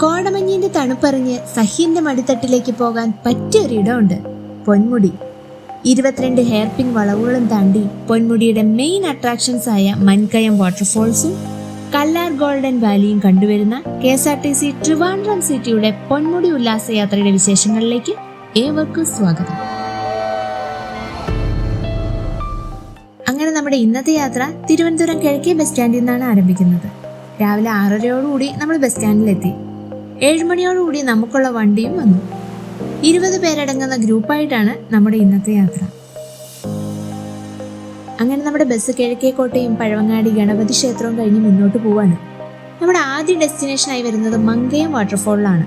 കോടമഞ്ഞിന്റെ തണുപ്പറിഞ്ഞ് സഹ്യന്റെ മടിത്തട്ടിലേക്ക് പോകാൻ പറ്റിയൊരിടമുണ്ട്, Ponmudi. 22 hair pin വളവുകളും താണ്ടി പൊന്മുടിയുടെ main attractions ആയ മൻകയം വാട്ടർഫോൾസും കല്ലാർ ഗോൾഡൻ വാലിയും കണ്ടുവരുന്ന KSRTC ട്രിവാൻഡ്രം സിറ്റിയുടെ പൊന്മുടി ഉല്ലാസയാത്രയുടെ വിശേഷങ്ങളിലേക്ക് ഏവർക്കും സ്വാഗതം. അങ്ങനെ നമ്മുടെ ഇന്നത്തെ യാത്ര തിരുവനന്തപുരം കിഴക്കേ ബസ് സ്റ്റാൻഡിൽ നിന്നാണ് ആരംഭിക്കുന്നത്. രാവിലെ 6:30യോടുകൂടി നമ്മൾ ബസ് സ്റ്റാൻഡിലെത്തി. 7 മണിയോടുകൂടി നമുക്കുള്ള വണ്ടിയും വന്നു. 20 പേരടങ്ങുന്ന ഗ്രൂപ്പായിട്ടാണ് നമ്മുടെ ഇന്നത്തെ യാത്ര. അങ്ങനെ നമ്മുടെ ബസ് കിഴക്കേക്കോട്ടയും പഴവങ്ങാടി ഗണപതി ക്ഷേത്രവും കഴിഞ്ഞ് മുന്നോട്ട് പോവാണ്. നമ്മുടെ ആദ്യ ഡെസ്റ്റിനേഷനായി വരുന്നത് മങ്കയം വാട്ടർഫോളിലാണ്.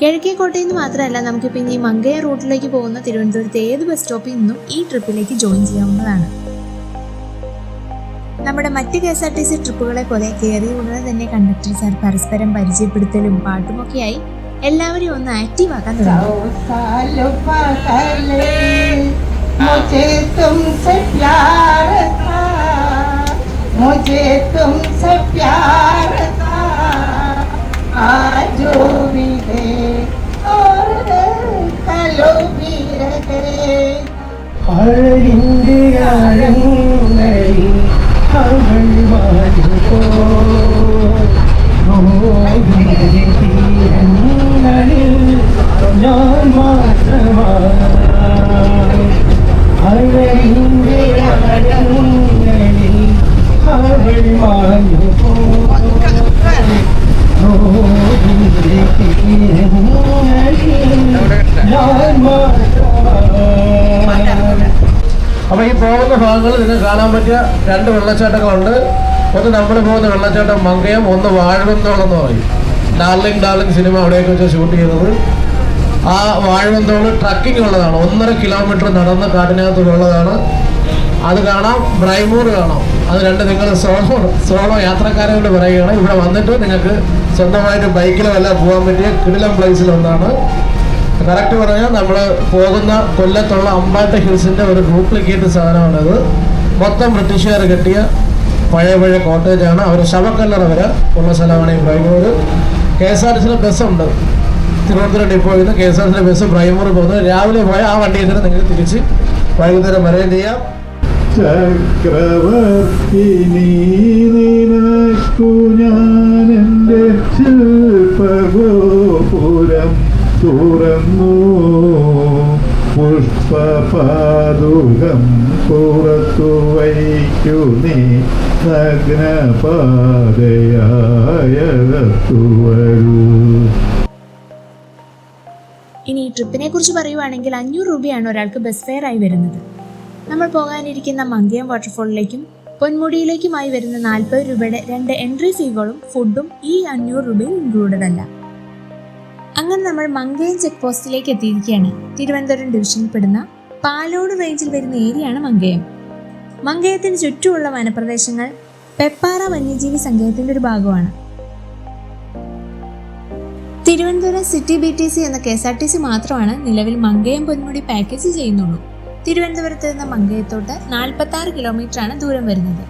കിഴക്കേക്കോട്ടയിൽ നിന്ന് മാത്രമല്ല, നമുക്ക് പിന്നെ ഈ മങ്കയം റൂട്ടിലേക്ക് പോകുന്ന തിരുവനന്തപുരത്തെ ഏത് ബസ് സ്റ്റോപ്പിൽ നിന്നും ഈ ട്രിപ്പിലേക്ക് ജോയിൻ ചെയ്യാവുന്നതാണ്. നമ്മുടെ മറ്റ് KSRTC ട്രിപ്പുകളെ പോലെ കയറി ഉടനെ തന്നെ കണ്ടക്ടർ സാർ പരസ്പരം പരിചയപ്പെടുത്തലും പാട്ടുമൊക്കെയായി എല്ലാവരെയും ഒന്ന് ആക്റ്റീവ് ആക്കാൻ തുടങ്ങി. അപ്പൊ ഈ പോകുന്ന ഭാഗങ്ങളിൽ നിങ്ങൾക്ക് കാണാൻ പറ്റിയ 2 വെള്ളച്ചാട്ടങ്ങളുണ്ട്. ഒന്ന് നമ്മൾ പോകുന്ന വെള്ളച്ചാട്ടം മങ്കയം, ഒന്ന് വാഴവന്തോളം എന്ന് പറയും. ഡാർലിംഗ് സിനിമ അവിടെയൊക്കെ വെച്ച് ഷൂട്ട് ചെയ്തത്. ആ വാഴവന്തോളം ട്രക്കിംഗ് ഉള്ളതാണ്. 1.5 കിലോമീറ്റർ നടന്ന് കാട്ടിനകത്തുള്ളതാണ്. അത് കാണാം. ബ്രൈമൂർ കാണാം. അത് 2 നിങ്ങൾ സോളോ യാത്രക്കാരെ കൊണ്ട് പറയുകയാണ്. ഇവിടെ വന്നിട്ട് നിങ്ങൾക്ക് സ്വന്തമായിട്ട് ബൈക്കിലോ എല്ലാം പോകാൻ പറ്റിയ കിടിലം പ്ലേസിലൊന്നാണ്. കറക്റ്റ് പറഞ്ഞാൽ നമ്മൾ പോകുന്ന കൊല്ലത്തുള്ള അമ്പാട്ട് ഹിൽസിൻ്റെ ഒരു ഡ്യൂപ്ലിക്കേറ്റ് സാധനമാണിത്. മൊത്തം ബ്രിട്ടീഷുകാർ കെട്ടിയ പഴയ കോട്ടേജാണ്. അവർ ശവക്കല്ലറ വരെ ഉള്ള സ്ഥലമാണ് ഈ ബ്രൈമൂർ. KSRTC ബസ്സുണ്ട്. തിരുവനന്തപുരം ഡിപ്പോയിൽ നിന്ന് KSRTC ബസ് ബ്രൈമൂർ പോകുന്നത്. രാവിലെ പോയാൽ ആ വണ്ടിയിൽ നിന്ന് നിങ്ങൾക്ക് തിരിച്ച് വൈകുന്നേരം വരെയും ചെയ്യാം. ചക്രവർത്തിനി നിനക്കു ഞാനെൻ്റെ ശില്പഗോപുരം തുറന്നു, പുഷ്പപാദുകം പുറത്തു വയ്ക്കു നീ നഗ്നപാതയായകത്തു വരൂ. ഇനി ഈ ട്രിപ്പിനെ കുറിച്ച് പറയുവാണെങ്കിൽ 500 രൂപയാണ് ഒരാൾക്ക് ബസ് ഫെയർ ആയി വരുന്നത്. നമ്മൾ പോകാനിരിക്കുന്ന മങ്കയം വാട്ടർഫോളിലേക്കും പൊന്മുടിയിലേക്കുമായി വരുന്ന 40 രൂപയുടെ 2 എൻട്രി ഫീകളും ഫുഡും ഈ 500 രൂപയിൽ ഇൻക്ലൂഡഡ് അല്ല. അങ്ങനെ നമ്മൾ മങ്കയം ചെക്ക് പോസ്റ്റിലേക്ക് എത്തിയിരിക്കുകയാണ്. തിരുവനന്തപുരം ഡിവിഷനിൽ പെടുന്ന പാലോട് റേഞ്ചിൽ വരുന്ന ഏരിയയാണ് മങ്കയം. മങ്കയത്തിന് ചുറ്റുമുള്ള വനപ്രദേശങ്ങൾ പെപ്പാറ വന്യജീവി സങ്കേതത്തിന്റെ ഒരു ഭാഗമാണ്. തിരുവനന്തപുരം സിറ്റി BTC എന്ന KSRTC മാത്രമാണ് നിലവിൽ മങ്കയം പൊന്മുടി പാക്കേജ് ചെയ്യുന്നുള്ളൂ. തിരുവനന്തപുരത്ത് നിന്ന് മങ്കയത്തോട്ട് 46 കിലോമീറ്ററാണ് ദൂരം വരുന്നത്.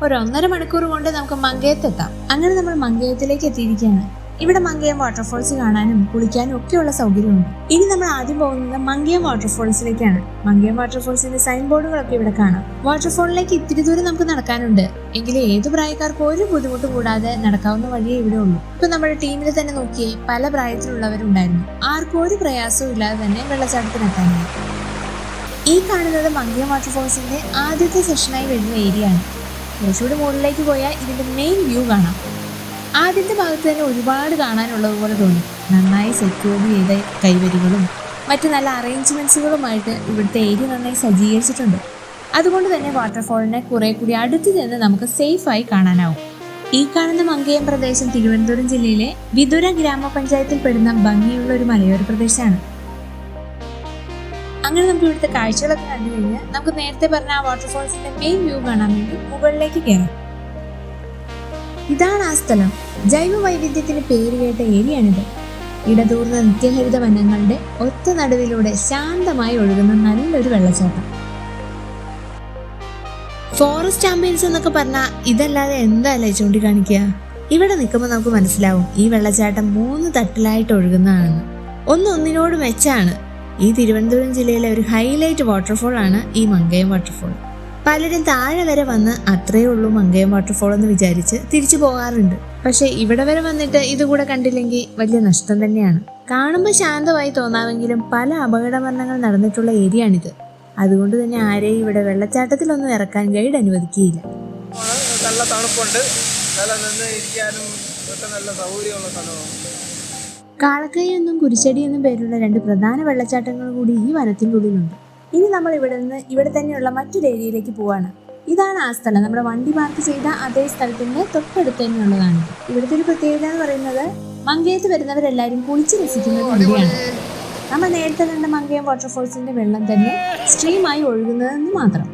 1.5 മണിക്കൂർ കൊണ്ട് നമുക്ക് മങ്കയത്തെത്താം. അങ്ങനെ നമ്മൾ മങ്കയത്തിലേക്ക് എത്തിയിരിക്കുകയാണ്. ഇവിടെ മങ്കയം വാട്ടർഫോൾസ് കാണാനും കുളിക്കാനും ഒക്കെയുള്ള സൗകര്യമുണ്ട്. ഇനി നമ്മൾ ആദ്യം പോകുന്നത് മങ്കയം വാട്ടർഫോൾസിലേക്കാണ്. മങ്കയം വാട്ടർഫോൾസിന്റെ സൈൻ ബോർഡുകളൊക്കെ ഇവിടെ കാണാം. വാട്ടർഫോളിലേക്ക് ഇത്തിരി ദൂരം നമുക്ക് നടക്കാനുണ്ട്. എങ്കിലും ഏത് പ്രായക്കാർക്കും ഒരു ബുദ്ധിമുട്ടും കൂടാതെ നടക്കാവുന്ന വഴിയേ ഇവിടെ ഉള്ളൂ. ഇപ്പൊ നമ്മുടെ ടീമിൽ തന്നെ നോക്കിയേ പല പ്രായത്തിലുള്ളവരുണ്ടായിരുന്നു. ആർക്കും ഒരു പ്രയാസവും ഇല്ലാതെ തന്നെ വെള്ളച്ചാട്ടത്തിനെത്താനായി. ഈ കാണുന്നത് മങ്കയം വാട്ടർഫോൾസിന്റെ ആദ്യത്തെ സെഷനായി വരുന്ന ഏരിയ ആണ്. കുറച്ചുകൂടി മുകളിലേക്ക് പോയാൽ ഇതിന്റെ മെയിൻ വ്യൂ കാണാം. ആദ്യത്തെ ഭാഗത്ത് തന്നെ ഒരുപാട് കാണാനുള്ളതുപോലെ തോന്നി. നന്നായി സെക്യൂർ ചെയ്ത കൈവരികളും മറ്റു നല്ല അറേഞ്ച്മെന്റ്സുകളുമായിട്ട് ഇവിടുത്തെ ഏരിയ നന്നായി സജ്ജീകരിച്ചിട്ടുണ്ട്. അതുകൊണ്ട് തന്നെ വാട്ടർഫോളിനെ കുറെ കൂടി അടുത്ത് ചെന്ന് നമുക്ക് സേഫായി കാണാനാവും. ഈ കാണുന്ന മങ്കയം പ്രദേശം തിരുവനന്തപുരം ജില്ലയിലെ വിതുര ഗ്രാമപഞ്ചായത്തിൽ പെടുന്ന ഭംഗിയുള്ള ഒരു മലയോര പ്രദേശമാണ്. അങ്ങനെ നമുക്ക് ഇവിടുത്തെ കാഴ്ചകളൊക്കെ കണ്ടു കഴിഞ്ഞാൽ നമുക്ക് നേരത്തെ പറഞ്ഞ ആ വാട്ടർഫോൾസിന്റെ മെയിൻ വ്യൂ കാണാൻ വേണ്ടി മുകളിലേക്ക് കയറാം. ഇതാണ് ആ സ്ഥലം. ജൈവ വൈവിധ്യത്തിന് പേരുകേട്ട ഏരിയയാണിത്. ഇടതൂർന്ന നിത്യഹരിത വനങ്ങളുടെ ഒത്ത നടുവിലൂടെ ശാന്തമായി ഒഴുകുന്ന നല്ലൊരു വെള്ളച്ചാട്ടം. ഫോറസ്റ്റ് ആംബിയൻസ് എന്നൊക്കെ പറഞ്ഞാൽ ഇതല്ലാതെ എന്താ അല്ലേ ചൂണ്ടിക്കാണിക്കുക? ഇവിടെ നിൽക്കുമ്പോൾ നമുക്ക് മനസ്സിലാവും ഈ വെള്ളച്ചാട്ടം 3 തട്ടിലായിട്ട് ഒഴുകുന്നതാണെന്ന്. ഒന്നിനോട് മെച്ചാണ്. ഈ തിരുവനന്തപുരം ജില്ലയിലെ ഒരു ഹൈലൈറ്റ് വാട്ടർഫോൾ ആണ് ഈ മങ്കയം വാട്ടർഫോൾ. പലരും താഴെ വരെ വന്ന് അത്രയേ ഉള്ളൂ മങ്കയം വാട്ടർഫോൾ എന്ന് വിചാരിച്ച് തിരിച്ചു പോകാറുണ്ട്. പക്ഷെ ഇവിടെ വരെ വന്നിട്ട് ഇതുകൂടെ കണ്ടില്ലെങ്കിൽ വലിയ നഷ്ടം തന്നെയാണ്. കാണുമ്പോൾ ശാന്തമായി തോന്നാമെങ്കിലും പല അപകട മരണങ്ങൾ നടന്നിട്ടുള്ള ഏരിയയാണിത്. അതുകൊണ്ട് തന്നെ ആരെയും ഇവിടെ വെള്ളച്ചാട്ടത്തിലൊന്നും ഇറക്കാൻ ഗൈഡ് അനുവദിക്കുകയില്ല. നല്ല തണുപ്പുണ്ട്, നല്ല നിന്ന് ഇരിക്കാനും ഒക്കെ നല്ല സൗകര്യമുള്ള സ്ഥലമാണ്. കാളക്കൈ എന്നും കുരിശടി എന്നും പേരുള്ള 2 പ്രധാന വെള്ളച്ചാട്ടങ്ങൾ കൂടി ഈ വനത്തിൻ്റെ ഉള്ളിലുണ്ട്. ഇനി നമ്മൾ ഇവിടെ തന്നെയുള്ള മറ്റൊരു ഏരിയയിലേക്ക് പോവാണ്. ഇതാണ് ആ സ്ഥലം. നമ്മുടെ വണ്ടി പാർക്ക് ചെയ്ത അതേ സ്ഥലത്തിന് തൊട്ടടുത്ത് തന്നെയുള്ളതാണ്. ഇവിടുത്തെ ഒരു പ്രത്യേകത എന്ന് പറയുന്നത് മങ്കയത്ത് വരുന്നവരെല്ലാവരും കുളിച്ച് രസിക്കുന്ന ഒരു വണ്ടിയാണ്. നമ്മൾ നേരത്തെ കണ്ട മങ്കയം വാട്ടർഫോൾസിന്റെ വെള്ളം തന്നെ സ്ട്രീമായി ഒഴുകുന്നതെന്ന് മാത്രം.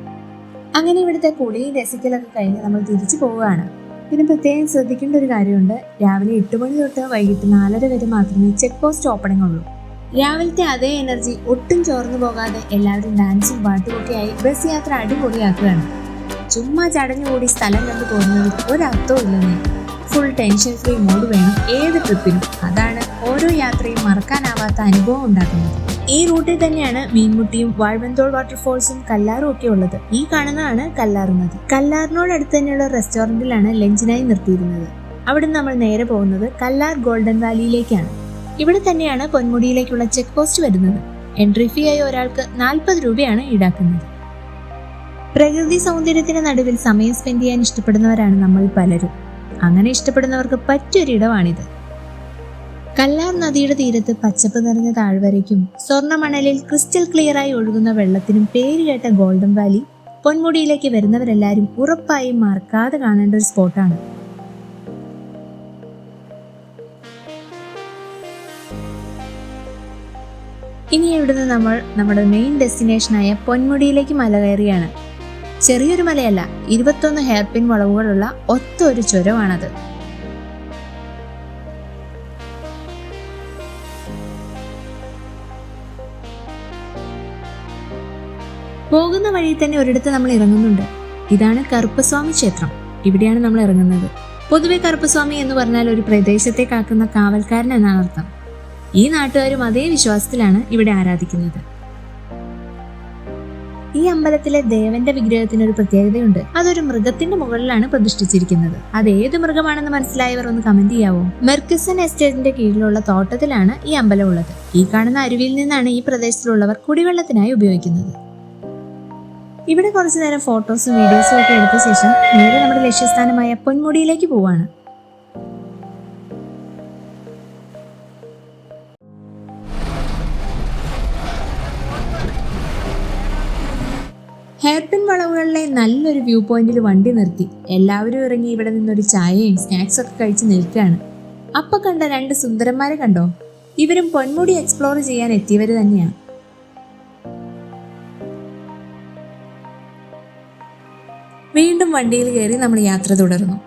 അങ്ങനെ ഇവിടുത്തെ കുളിയും രസിക്കലൊക്കെ കഴിഞ്ഞ് നമ്മൾ തിരിച്ചു പോവുകയാണ്. പിന്നെ പ്രത്യേകം ശ്രദ്ധിക്കേണ്ട ഒരു കാര്യമുണ്ട്. രാവിലെ 8 മണി തൊട്ട് വൈകിട്ട് 4:30 വരെ മാത്രമേ ചെക്ക് പോസ്റ്റ് ഓപ്പണിംഗ് ഉള്ളൂ. രാവിലത്തെ അതേ എനർജി ഒട്ടും ചോർന്നു പോകാതെ എല്ലാവരും ഡാൻസും പാട്ടുമൊക്കെ ആയി ബസ് യാത്ര അടിപൊളിയാക്കുകയാണ്. ചുമ്മാ ചടഞ്ഞുകൂടി സ്ഥലം കണ്ടു പോകുന്നതിൽ ഒരർത്ഥവും ഇല്ലെന്നേ. ഫുൾ ടെൻഷൻ ഫ്രീ മോഡ് വേണം ഏത് ട്രിപ്പിനും. അതാണ് ഓരോ യാത്രയും മറക്കാനാവാത്ത അനുഭവം ഉണ്ടാക്കുന്നത്. ഈ റൂട്ടിൽ തന്നെയാണ് മീൻമുട്ടിയും വാഴവന്തോൾ വാട്ടർഫോൾസും കല്ലാറും ഒക്കെ ഉള്ളത്. ഈ കാണുന്നതാണ് കല്ലാറ് നദി. കല്ലാറിനോടടുത്ത് തന്നെയുള്ള റെസ്റ്റോറൻറ്റിലാണ് ലഞ്ചിനായി നിർത്തിയിരുന്നത്. അവിടെ നമ്മൾ നേരെ പോകുന്നത് കല്ലാർ ഗോൾഡൻ വാലിയിലേക്കാണ്. ഇവിടെ തന്നെയാണ് പൊന്മുടിയിലേക്കുള്ള ചെക്ക് പോസ്റ്റ് വരുന്നത്. എൻട്രി ഫീ ആയി ഒരാൾക്ക് 40 രൂപയാണ് ഈടാക്കുന്നത്. പ്രകൃതി സൗന്ദര്യത്തിന് നടുവിൽ സമയം സ്പെൻഡ് ചെയ്യാൻ ഇഷ്ടപ്പെടുന്നവരാണ് നമ്മൾ പലരും. അങ്ങനെ ഇഷ്ടപ്പെടുന്നവർക്ക് പറ്റിയൊരിടമാണിത്. കല്ലാർ നദിയുടെ തീരത്ത് പച്ചപ്പ് നിറഞ്ഞ താഴ്വരയ്ക്കും സ്വർണ്ണമണലിൽ ക്രിസ്റ്റൽ ക്ലിയറായി ഒഴുകുന്ന വെള്ളത്തിനും പേരുകേട്ട ഗോൾഡൻ വാലി പൊന്മുടിയിലേക്ക് വരുന്നവരെല്ലാവരും ഉറപ്പായും മറക്കാതെ കാണേണ്ട ഒരു സ്പോട്ടാണ്. ഇനി ഇവിടുന്ന് നമ്മൾ നമ്മുടെ മെയിൻ ഡെസ്റ്റിനേഷനായ പൊന്മുടിയിലേക്ക് മല കയറിയാണ്. ചെറിയൊരു മലയല്ല, 21 ഹെയർപിൻ വളവുകളുള്ള ഒത്ത ഒരു ചുരമാണത്. പോകുന്ന വഴിയിൽ തന്നെ ഒരിടത്ത് നമ്മൾ ഇറങ്ങുന്നുണ്ട്. ഇതാണ് കറുപ്പസ്വാമി ക്ഷേത്രം. ഇവിടെയാണ് നമ്മൾ ഇറങ്ങുന്നത്. പൊതുവെ കറുപ്പസ്വാമി എന്ന് പറഞ്ഞാൽ ഒരു പ്രദേശത്തെ കാക്കുന്ന കാവൽക്കാരൻ എന്നാണ് അർത്ഥം. ഈ നാട്ടുകാരും അതേ വിശ്വാസത്തിലാണ് ഇവിടെ ആരാധിക്കുന്നത്. ഈ അമ്പലത്തിലെ ദേവന്റെ വിഗ്രഹത്തിന് ഒരു പ്രത്യേകതയുണ്ട്. അതൊരു മൃഗത്തിന്റെ മുകളിലാണ് പ്രതിഷ്ഠിച്ചിരിക്കുന്നത്. അത് ഏത് മൃഗമാണെന്ന് മനസ്സിലായവർ ഒന്ന് കമന്റ് ചെയ്യാവോ? മെർക്കിസൺ എസ്റ്റേറ്റിന്റെ കീഴിലുള്ള തോട്ടത്തിലാണ് ഈ അമ്പലം ഉള്ളത്. ഈ കാണുന്ന അരുവിയിൽ നിന്നാണ് ഈ പ്രദേശത്തിലുള്ളവർ കുടിവെള്ളത്തിനായി ഉപയോഗിക്കുന്നത്. ഇവിടെ കുറച്ചു നേരം ഫോട്ടോസും വീഡിയോസും ഒക്കെ എടുത്ത ശേഷം നേരെ നമ്മുടെ ലക്ഷ്യസ്ഥാനമായ പൊന്മുടിയിലേക്ക് പോവാണ്. ഹെയർപിൻ വളവുകളിലെ നല്ലൊരു വ്യൂ പോയിന്റിൽ വണ്ടി നിർത്തി എല്ലാവരും ഇറങ്ങി ഇവിടെ നിന്നൊരു ചായയും സ്നാക്സ് ഒക്കെ കഴിച്ച് നിൽക്കുകയാണ്. അപ്പൊ കണ്ട 2 സുന്ദരന്മാരെ കണ്ടോ? ഇവരും പൊന്മുടി എക്സ്പ്ലോർ ചെയ്യാൻ എത്തിയവര് തന്നെയാണ്. വീണ്ടും വണ്ടിയിൽ കയറി നമ്മൾ യാത്ര തുടർന്നു.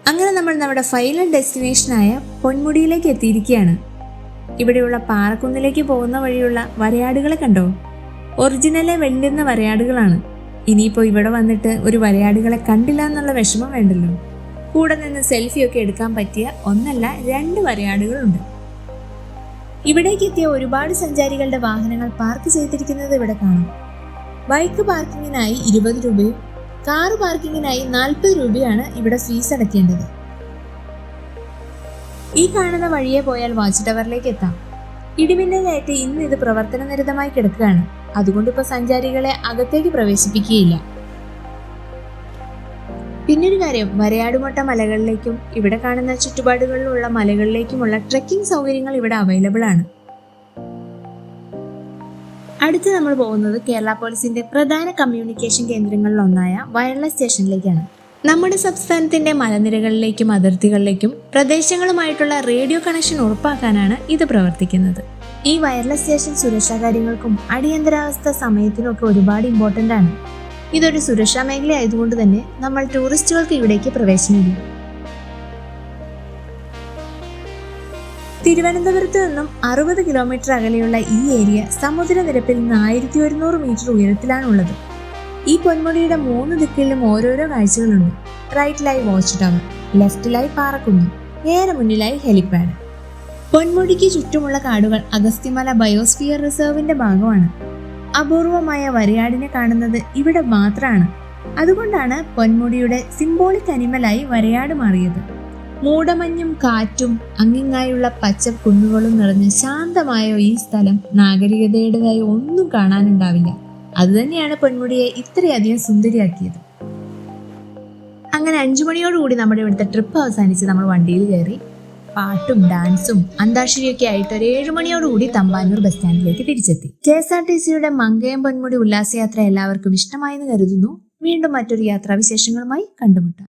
അങ്ങനെ നമ്മൾ നമ്മുടെ ഫൈനൽ ഡെസ്റ്റിനേഷനായ പൊന്മുടിയിലേക്ക് എത്തിയിരിക്കുകയാണ്. ഇവിടെയുള്ള പാറക്കുന്നിലേക്ക് പോകുന്ന വഴിയുള്ള വരയാടുകളെ കണ്ടോ? ഒറിജിനലെ വെല്ലുന്ന വരയാടുകളാണ്. ഇനിയിപ്പോൾ ഇവിടെ വന്നിട്ട് ഒരു വരയാടുകളെ കണ്ടില്ല എന്നുള്ള വിഷമം വേണ്ടല്ലോ. കൂടെ നിന്ന് സെൽഫിയൊക്കെ എടുക്കാൻ പറ്റിയ 1 അല്ല 2 വരയാടുകളുണ്ട്. ഇവിടേക്ക് എത്തിയ ഒരുപാട് സഞ്ചാരികളുടെ വാഹനങ്ങൾ പാർക്ക് ചെയ്തിരിക്കുന്നത് ഇവിടെ കാണാം. ബൈക്ക് പാർക്കിങ്ങിനായി 20 രൂപയും കാർ പാർക്കിങ്ങിനായി 40 രൂപയാണ് ഇവിടെ ഫീസ് അടയ്ക്കേണ്ടത്. ഈ കാണുന്ന വഴിയെ പോയാൽ വാച്ച് ടവറിലേക്ക് എത്താം. ഇടിമിന്നലായിട്ട് ഇന്ന് ഇത് പ്രവർത്തനനിരതമായി കിടക്കുകയാണ്. അതുകൊണ്ട് ഇപ്പോൾ സഞ്ചാരികളെ അകത്തേക്ക് പ്രവേശിപ്പിക്കുകയില്ല. പിന്നൊരു കാര്യം, വരയാടുമൊട്ട മലകളിലേക്കും ഇവിടെ കാണുന്ന ചുറ്റുപാടുകളിലുള്ള മലകളിലേക്കുമുള്ള ട്രെക്കിംഗ് സൗകര്യങ്ങൾ ഇവിടെ അവൈലബിൾ ആണ്. അടുത്ത് നമ്മൾ പോകുന്നത് കേരള പോലീസിന്റെ പ്രധാന കമ്മ്യൂണിക്കേഷൻ കേന്ദ്രങ്ങളിലൊന്നായ വയർലെസ് സ്റ്റേഷനിലേക്കാണ്. നമ്മുടെ സംസ്ഥാനത്തിന്റെ മലനിരകളിലേക്കും അതിർത്തികളിലേക്കും പ്രദേശങ്ങളുമായിട്ടുള്ള റേഡിയോ കണക്ഷൻ ഉറപ്പാക്കാനാണ് ഇത് പ്രവർത്തിക്കുന്നത്. ഈ വയർലെസ് സ്റ്റേഷൻ സുരക്ഷാ കാര്യങ്ങൾക്കും അടിയന്തരാവസ്ഥ സമയത്തിനൊക്കെ ഒരുപാട് ഇമ്പോർട്ടൻ്റ് ആണ്. ഇതൊരു സുരക്ഷാ മേഖല ആയതുകൊണ്ട് തന്നെ നമ്മൾ ടൂറിസ്റ്റുകൾക്ക് ഇവിടേക്ക് പ്രവേശനമില്ല. തിരുവനന്തപുരത്ത് നിന്നും 60 കിലോമീറ്റർ അകലെയുള്ള ഈ ഏരിയ സമുദ്രനിരപ്പിൽ നിന്ന് 1100 മീറ്റർ ഉയരത്തിലാണുള്ളത്. ഈ പൊന്മുടിയുടെ 3 ദിക്കിലും ഓരോരോ കാഴ്ചകളുണ്ട്. റൈറ്റിലായി വാച്ച് ടവർ, ലെഫ്റ്റിലായി പാറക്കുന്ന്, നേരെ മുന്നിലായി ഹെലിപാഡ്. പൊന്മുടിക്ക് ചുറ്റുമുള്ള കാടുകൾ അഗസ്ത്യമല ബയോസ്ഫിയർ റിസർവിന്റെ ഭാഗമാണ്. അപൂർവമായ വരയാടിനെ കാണുന്നത് ഇവിടെ മാത്രമാണ്. അതുകൊണ്ടാണ് പൊന്മുടിയുടെ സിംബോളിക് അനിമലായി വരയാട് മാറിയത്. മൂടമഞ്ഞും കാറ്റും അങ്ങിങ്ങായുള്ള പച്ച കുന്നുകളും നിറഞ്ഞ ശാന്തമായ ഈ സ്ഥലം നാഗരികതയുടേതായി ഒന്നും കാണാനുണ്ടാവില്ല. അതുതന്നെയാണ് പൊന്മുടിയെ ഇത്രയധികം സുന്ദരിയാക്കിയത്. അങ്ങനെ 5 മണിയോടുകൂടി നമ്മുടെ ഇവിടുത്തെ ട്രിപ്പ് അവസാനിച്ച് നമ്മൾ വണ്ടിയിൽ കയറി പാട്ടും ഡാൻസും അന്താക്ഷരിയൊക്കെ ആയിട്ട് ഒരു 7 മണിയോടുകൂടി തമ്പാനൂർ ബസ് സ്റ്റാൻഡിലേക്ക് തിരിച്ചെത്തി. KSRTCയുടെ മങ്കയം പൊന്മുടി ഉല്ലാസയാത്ര എല്ലാവർക്കും ഇഷ്ടമായെന്ന് കരുതുന്നു. വീണ്ടും മറ്റൊരു യാത്രാവിശേഷങ്ങളുമായി കണ്ടുമുട്ടാം.